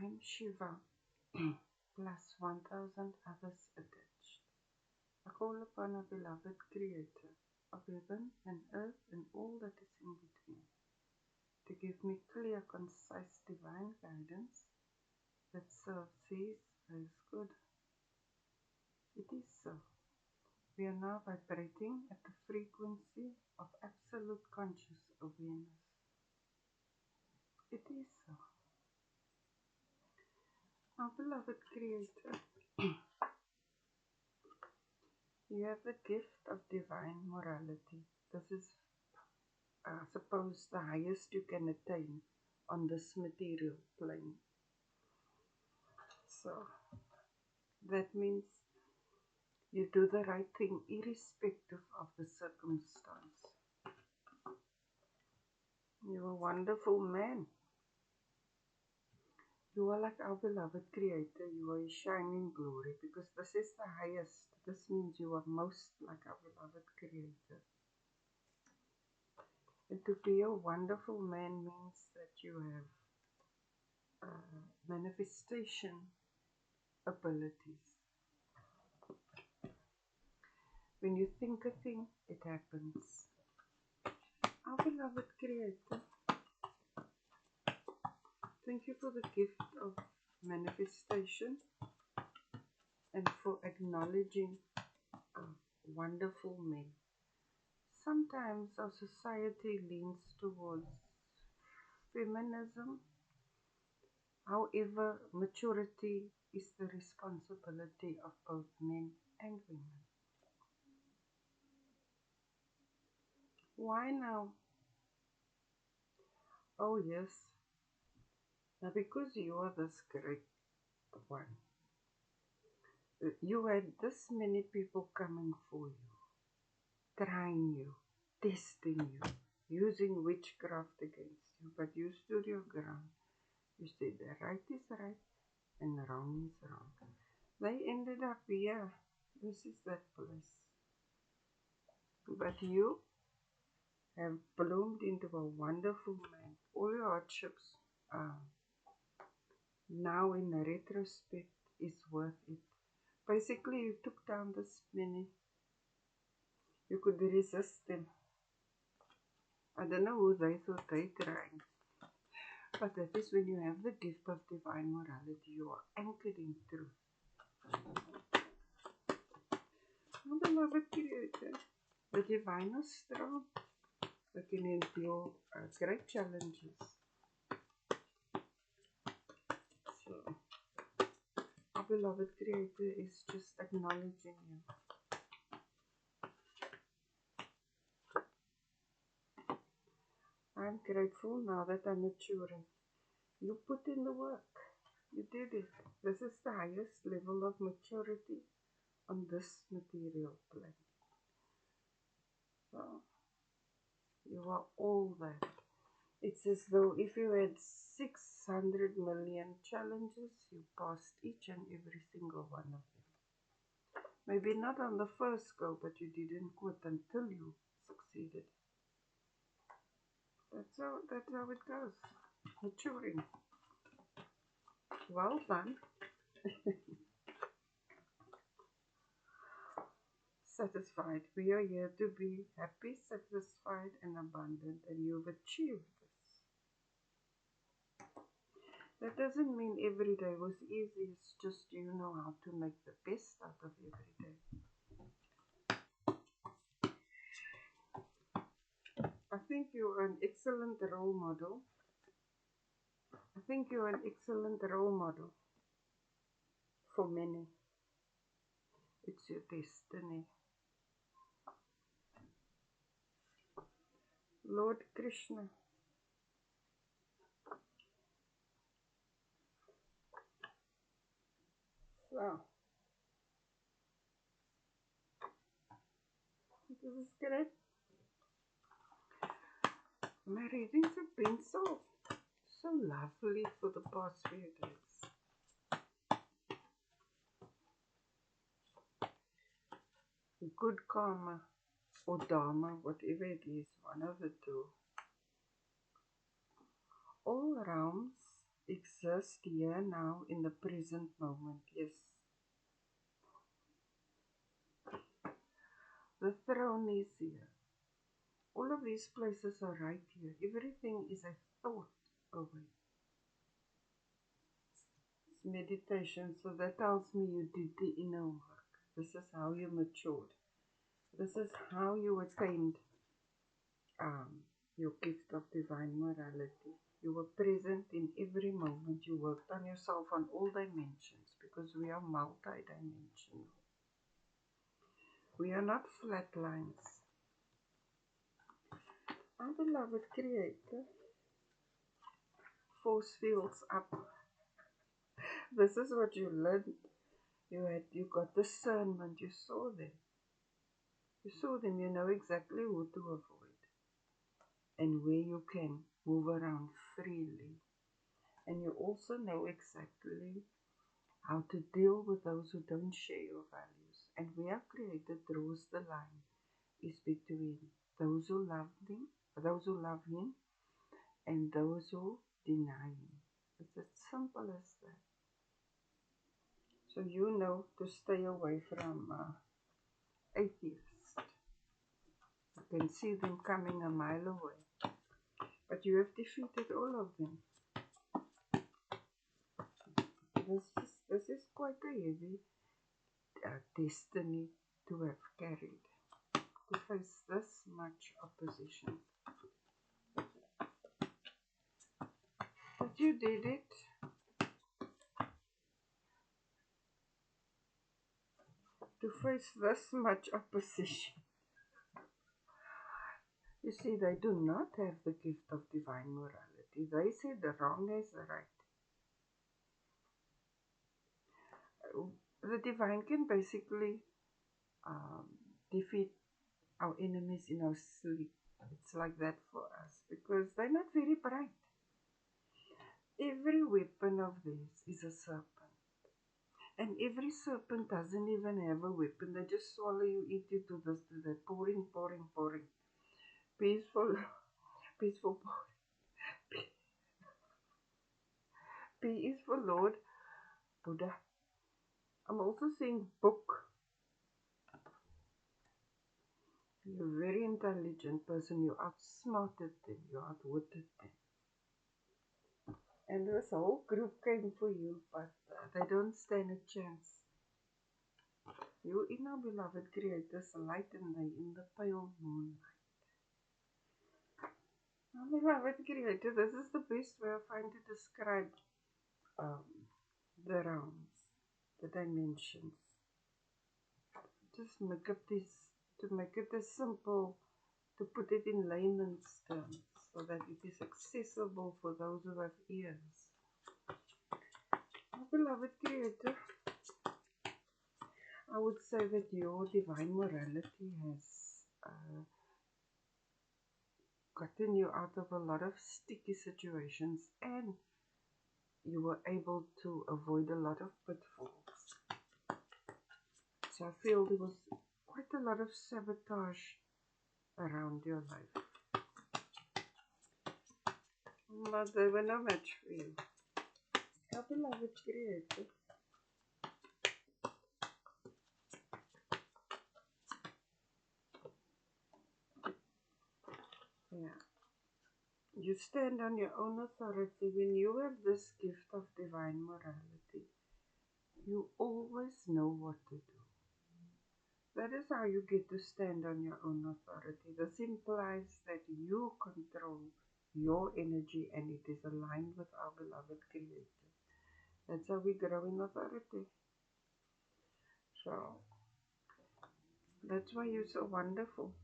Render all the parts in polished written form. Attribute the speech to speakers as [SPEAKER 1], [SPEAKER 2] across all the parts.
[SPEAKER 1] I'm Shiva, plus 1000 others attached. I call upon our beloved Creator of heaven and earth and all that is in between to give me clear, concise, divine guidance that serves His highest good. It is so. We are now vibrating at the frequency of absolute conscious awareness. It is so. Our beloved Creator, you have the gift of divine morality. This is, suppose, the highest you can attain on this material plane. So, that means you do the right thing irrespective of the circumstance. You're a wonderful man. You are like our beloved Creator. You are a shining glory because this is the highest. This means you are most like our beloved Creator. And to be a wonderful man means that you have manifestation abilities. When you think a thing, it happens. Our beloved Creator, thank you for the gift of manifestation and for acknowledging wonderful men. Sometimes our society leans towards feminism. However, maturity is the responsibility of both men and women. Why now? Oh yes, now because you are this great one. You had this many people coming for you, trying you, testing you, using witchcraft against you, but you stood your ground. You said the right is right and wrong is wrong. They ended up here. This is that place. But you have bloomed into a wonderful man. All your hardships now in retrospect is worth it. Basically, you took down this many. You could resist them. I don't know who they thought they tried. But that is when you have the gift of divine morality. You are anchored in truth. Oh, beloved Creator, the divine is strong. They can endure great challenges. So, our beloved Creator is just acknowledging you. I'm grateful now that I'm maturing. You put in the work. You did it. This is the highest level of maturity on this material plane. So, you are all that. It's as though if you had 600 million challenges, you passed each and every single one of them. Maybe not on the first go, but you didn't quit until you succeeded. That's how it goes. Maturing. Well done. Satisfied. We are here to be happy, satisfied, and abundant, and you've achieved this. That doesn't mean every day was easy, it's just you know how to make the best out of every day. I think you're an excellent role model. I think you're an excellent role model for many. It's your destiny. Lord Krishna, so this is great. My readings have been so lovely for the past few days. Good karma or dharma, whatever it is, one of the two. All realms exist here now in the present moment. Yes. The throne is here. All of these places are right here. Everything is a thought away. It's meditation, so that tells me you did the inner work. This is how you matured. This is how you attained your gift of divine morality. You were present in every moment. You worked on yourself on all dimensions because we are multidimensional. We are not flat lines. Our beloved Creator, force fields up. This is what you learned. You got discernment. You saw them. You saw them. You know exactly who to avoid and where you can move around freely. And you also know exactly how to deal with those who don't share your values. And where Creator draws the line is between those who love him, and those who deny him. It's as simple as that. So you know to stay away from atheists. You can see them coming a mile away. But you have defeated all of them. This is quite a heavy destiny to have carried. To face this much opposition. But you did it. To face this much opposition. You see, they do not have the gift of divine morality. They see the wrong as the right. The divine can basically defeat our enemies in our sleep. It's like that for us because they're not very bright. Every weapon of theirs is a serpent. And every serpent doesn't even have a weapon. They just swallow you, eat you to this, to that. Pouring, pouring, pouring. Peaceful, peaceful pouring. P is for Lord Buddha. I'm also saying book. You're a very intelligent person. You outsmarted them. You outwitted them. And this whole group came for you, but they don't stand a chance. You in our beloved Creator's light and they in the pale moonlight. Our beloved Creator, this is the best way I find to describe the realms, the dimensions. Just make up this, to make it as simple, to put it in layman's terms, so that it is accessible for those who have ears. Our beloved Creator, I would say that your divine morality has gotten you out of a lot of sticky situations and you were able to avoid a lot of pitfalls. So I feel there was quite a lot of sabotage around your life. But they were no match for you. Our beloved Creator, yeah. You stand on your own authority. When you have this gift of divine morality, you always know what to do. That is how you get to stand on your own authority. This implies that you control your energy and it is aligned with our beloved Creator. That's how we grow in authority. So, that's why you're so wonderful.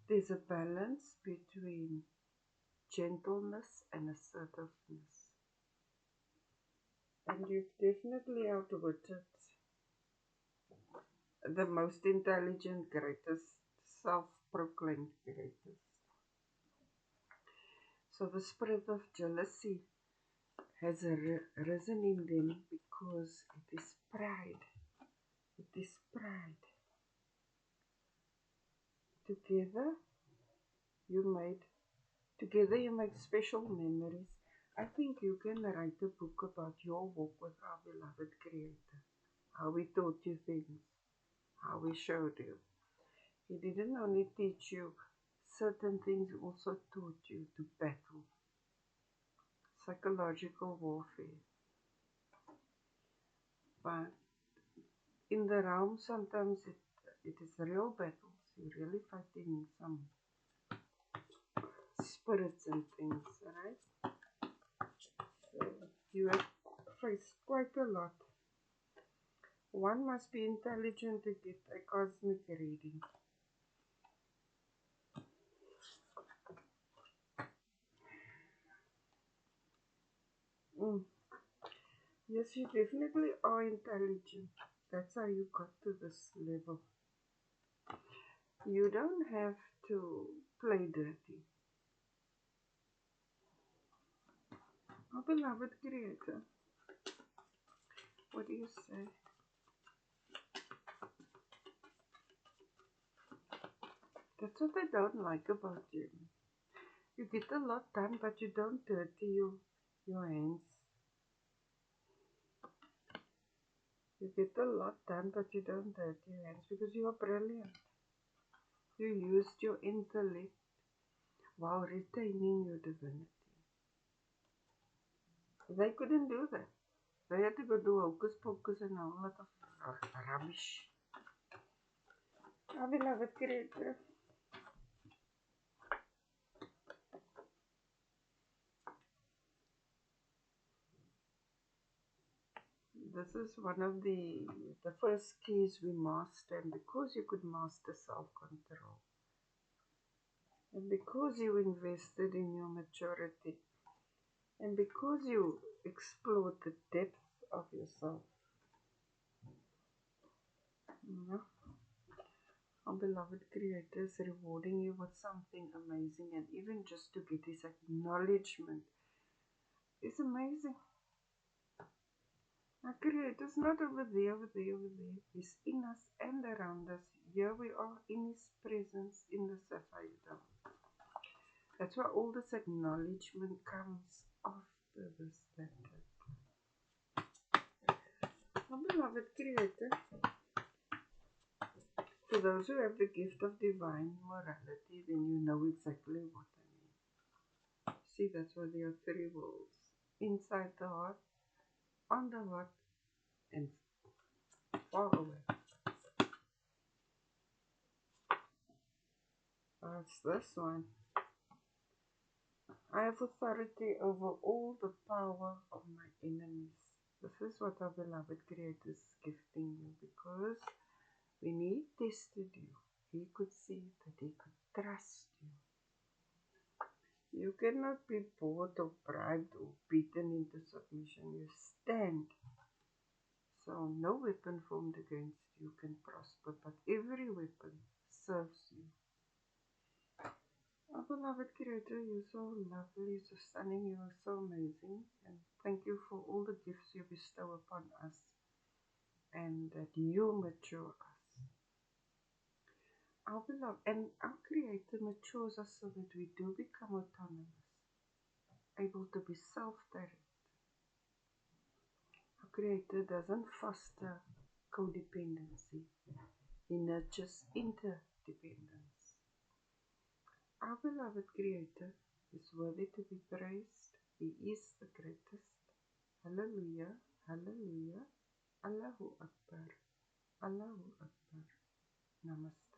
[SPEAKER 1] There's a balance between gentleness and assertiveness. And you've definitely outwitted the most intelligent, greatest, self-proclaimed greatest. So the spirit of jealousy has risen in them because it is pride. It is pride. Together you make special memories. I think you can write a book about your walk with our beloved Creator. How He taught you things, how He showed you. He didn't only teach you certain things, He also taught you to battle. Psychological warfare. But in the realm, sometimes it is real battles. You're really fighting some spirits and things, right? So you have faced quite a lot. One must be intelligent to get a cosmic reading. Yes, you definitely are intelligent. That's how you got to this level. You don't have to play dirty. Our beloved Creator, what do you say? That's what I don't like about you. You get a lot done, but you don't dirty your hands. You get a lot done, but you don't dirty your hands because you are brilliant. You used your intellect while retaining your divinity. They couldn't do that. They had to go do hocus pocus and a whole lot of rubbish. Our beloved Creator. This is one of the first keys we master, and because you could master self-control, and because you invested in your maturity, and because you explored the depth of yourself, our beloved Creator is rewarding you with something amazing, and even just to get His acknowledgement is amazing. Our Creator is not over there, over there, over there. He's in us and around us. Here we are in His presence in the sapphire dance. That's why all this acknowledgement comes after this letter. Our beloved Creator, for those who have the gift of divine morality, then you know exactly what I mean. See, that's why there are three worlds. Inside the heart, on the heart, and far away. It's this one. I have authority over all the power of my enemies. This is what our beloved Creator is gifting you, because when He tested you, He could see that He could trust you. You cannot be bought or bribed or beaten into submission. You stand. So no weapon formed against you can prosper, but every weapon serves you. Our beloved Creator, you're so lovely, so stunning, you are so amazing, and thank you for all the gifts you bestow upon us, and that you mature us. Our beloved, and our Creator matures us so that we do become autonomous, able to be self-directed. Our Creator doesn't foster codependency, He nurtures interdependence. Our beloved Creator is worthy to be praised. He is the greatest. Hallelujah, hallelujah, Allahu Akbar, Allahu Akbar. Namaste.